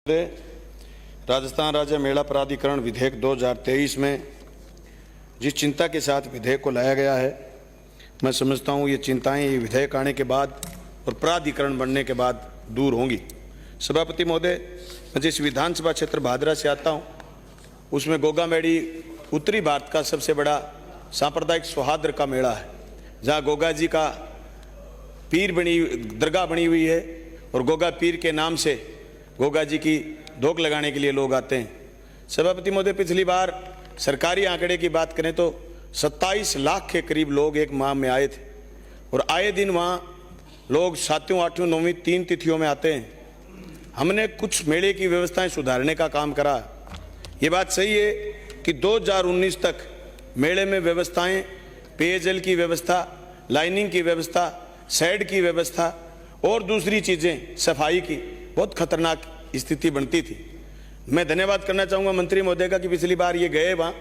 राजस्थान राज्य मेला प्राधिकरण विधेयक 2023 में जिस चिंता के साथ विधेयक को लाया गया है, मैं समझता हूँ ये चिंताएं ये विधेयक आने के बाद और प्राधिकरण बनने के बाद दूर होंगी। सभापति महोदय, मैं जिस विधानसभा क्षेत्र भादरा से आता हूँ उसमें गोगामेड़ी उत्तरी भारत का सबसे बड़ा सांप्रदायिक सौहार्द का मेला है, जहाँ गोगा जी का पीर दरगाह बनी हुई है और गोगा पीर के नाम से गोगा जी की धोख लगाने के लिए लोग आते हैं। सभापति महोदय, पिछली बार सरकारी आंकड़े की बात करें तो 27 लाख के करीब लोग एक माह में आए थे और आए दिन वहाँ लोग 7वीं 8वीं 9वीं 3 तिथियों में आते हैं। हमने कुछ मेले की व्यवस्थाएं सुधारने का काम करा। ये बात सही है कि 2019 तक मेले में व्यवस्थाएं, पेयजल की व्यवस्था, लाइनिंग की व्यवस्था, शेड की व्यवस्था और दूसरी चीज़ें, सफाई की बहुत खतरनाक स्थिति बनती थी। मैं धन्यवाद करना चाहूँगा मंत्री महोदय का कि पिछली बार ये गए वहाँ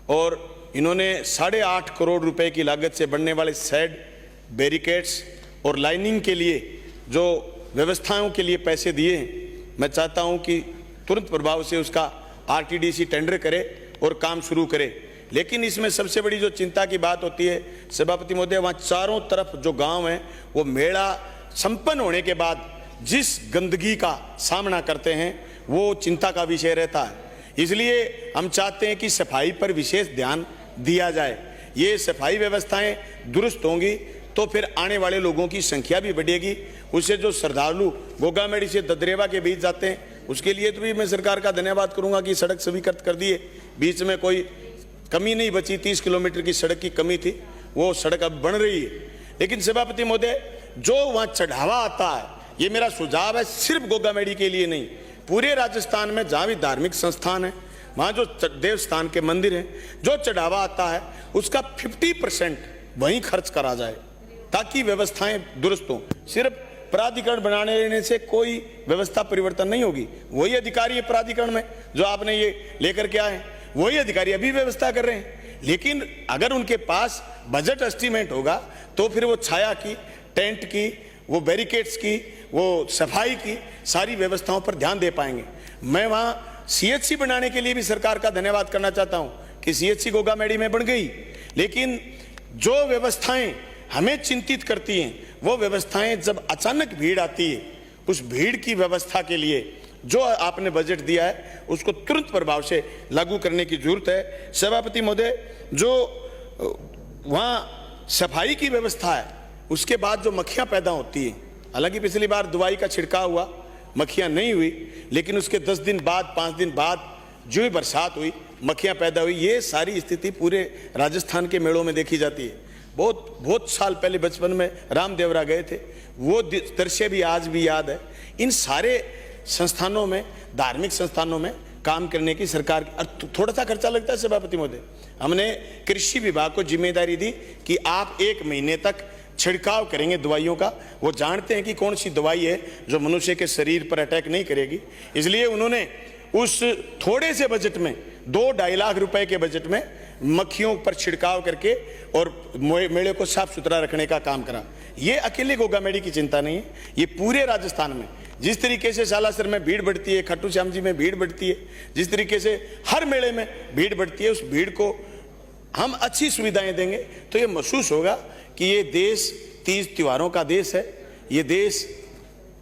और इन्होंने 8.5 करोड़ रुपए की लागत से बनने वाले शेड, बैरिकेड्स और लाइनिंग के लिए जो व्यवस्थाओं के लिए पैसे दिए हैं। मैं चाहता हूँ कि तुरंत प्रभाव से उसका आरटीडीसी टेंडर करे और काम शुरू करे। लेकिन इसमें सबसे बड़ी जो चिंता की बात होती है सभापति महोदय, वहाँ चारों तरफ जो गांव हैं वो मेला संपन्न होने के बाद जिस गंदगी का सामना करते हैं वो चिंता का विषय रहता है। इसलिए हम चाहते हैं कि सफाई पर विशेष ध्यान दिया जाए। ये सफाई व्यवस्थाएं दुरुस्त होंगी तो फिर आने वाले लोगों की संख्या भी बढ़ेगी। उससे जो श्रद्धालु गोगामेड़ी से ददरेवा के बीच जाते हैं उसके लिए तो भी मैं सरकार का धन्यवाद करूंगा कि सड़क स्वीकृत कर दिए। बीच में कोई कमी नहीं बची, 30 किलोमीटर की सड़क की कमी थी, वो सड़क अब बन रही है। लेकिन सभापति महोदय, जो वहाँ चढ़ावा आता है, ये मेरा सुझाव है, सिर्फ गोगामेड़ी के लिए नहीं, पूरे राजस्थान में जहाँ भी धार्मिक संस्थान है, वहाँ जो देवस्थान के मंदिर हैं, जो चढ़ावा आता है उसका 50% वहीं खर्च करा जाए ताकि व्यवस्थाएं दुरुस्त हों। सिर्फ प्राधिकरण बनाने से कोई व्यवस्था परिवर्तन नहीं होगी। वही अधिकारी है प्राधिकरण में जो आपने ये लेकर के आए, वही अधिकारी अभी व्यवस्था कर रहे हैं। लेकिन अगर उनके पास बजट एस्टीमेट होगा तो फिर वो छाया की, टेंट की, वो बैरिकेड्स की, वो सफाई की सारी व्यवस्थाओं पर ध्यान दे पाएंगे। मैं वहाँ सीएचसी बनाने के लिए भी सरकार का धन्यवाद करना चाहता हूँ कि सीएचसी गोगामेड़ी में बन गई। लेकिन जो व्यवस्थाएं हमें चिंतित करती हैं वो व्यवस्थाएं जब अचानक भीड़ आती है, उस भीड़ की व्यवस्था के लिए जो आपने बजट दिया है उसको तुरंत प्रभाव से लागू करने की जरूरत है। सभापति महोदय, जो वहाँ सफाई की व्यवस्था है उसके बाद जो मक्खियाँ पैदा होती हैं, हालांकि पिछली बार दवाई का छिड़काव हुआ, मक्खियाँ नहीं हुई, लेकिन उसके 10 दिन बाद 5 दिन बाद जो ही बरसात हुई मक्खियाँ पैदा हुई। ये सारी स्थिति पूरे राजस्थान के मेलों में देखी जाती है। बहुत साल पहले बचपन में रामदेवरा गए थे, वो दृश्य भी आज भी याद है। इन सारे संस्थानों में, धार्मिक संस्थानों में काम करने की सरकार थोड़ा सा खर्चा लगता है सभापति महोदय। हमने कृषि विभाग को जिम्मेदारी दी कि आप 1 महीने तक छिड़काव करेंगे दवाइयों का। वो जानते हैं कि कौन सी दवाई है जो मनुष्य के शरीर पर अटैक नहीं करेगी। इसलिए उन्होंने उस थोड़े से बजट में 2-2.5 लाख रुपए के बजट में मक्खियों पर छिड़काव करके और मेले को साफ सुथरा रखने का काम करा। ये अकेले गोगामेड़ी की चिंता नहीं है, ये पूरे राजस्थान में जिस तरीके से सालासर में भीड़ बढ़ती है, खाटू श्याम जी में भीड़ बढ़ती है, जिस तरीके से हर मेले में भीड़ बढ़ती है, उस भीड़ को हम अच्छी सुविधाएं देंगे तो ये महसूस होगा कि ये देश 30 त्योहारों का देश है। ये देश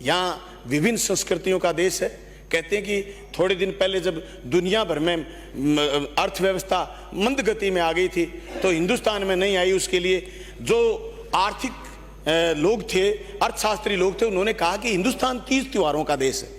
यहाँ विभिन्न संस्कृतियों का देश है। कहते हैं कि थोड़े दिन पहले जब दुनिया भर में अर्थव्यवस्था मंद गति में आ गई थी तो हिंदुस्तान में नहीं आई। उसके लिए जो आर्थिक लोग थे, अर्थशास्त्री लोग थे, उन्होंने कहा कि हिंदुस्तान 30 त्योहारों का देश है,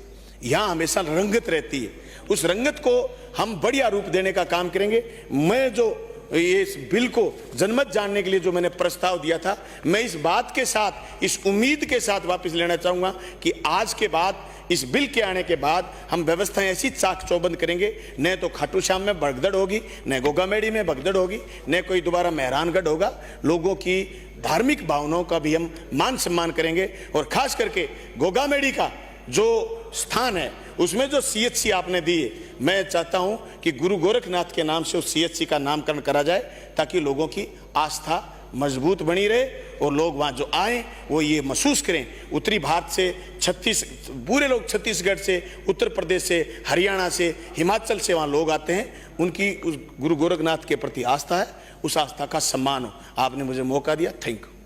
यहाँ हमेशा रंगत रहती है। उस रंगत को हम बढ़िया रूप देने का काम करेंगे। मैं जो ये इस बिल को जनमत जानने के लिए जो मैंने प्रस्ताव दिया था, मैं इस बात के साथ, इस उम्मीद के साथ वापस लेना चाहूँगा कि आज के बाद, इस बिल के आने के बाद हम व्यवस्थाएं ऐसी चाक चौबंद करेंगे, न तो खाटू श्याम में भगदड़ होगी, न गोगामेड़ी में भगदड़ होगी, न कोई दोबारा मेहरानगढ़ होगा। लोगों की धार्मिक भावनाओं का भी हम मान सम्मान करेंगे और खास करके गोगामेड़ी का जो स्थान है उसमें जो सीएचसी आपने दी है, मैं चाहता हूं कि गुरु गोरखनाथ के नाम से उस सीएचसी का नामकरण करा जाए ताकि लोगों की आस्था मजबूत बनी रहे और लोग वहाँ जो आए वो ये महसूस करें, उत्तरी भारत से पूरे लोग छत्तीसगढ़ से, उत्तर प्रदेश से, हरियाणा से, हिमाचल से वहाँ लोग आते हैं, उनकी उस गुरु गोरखनाथ के प्रति आस्था है, उस आस्था का सम्मान हो। आपने मुझे मौका दिया, थैंक यू।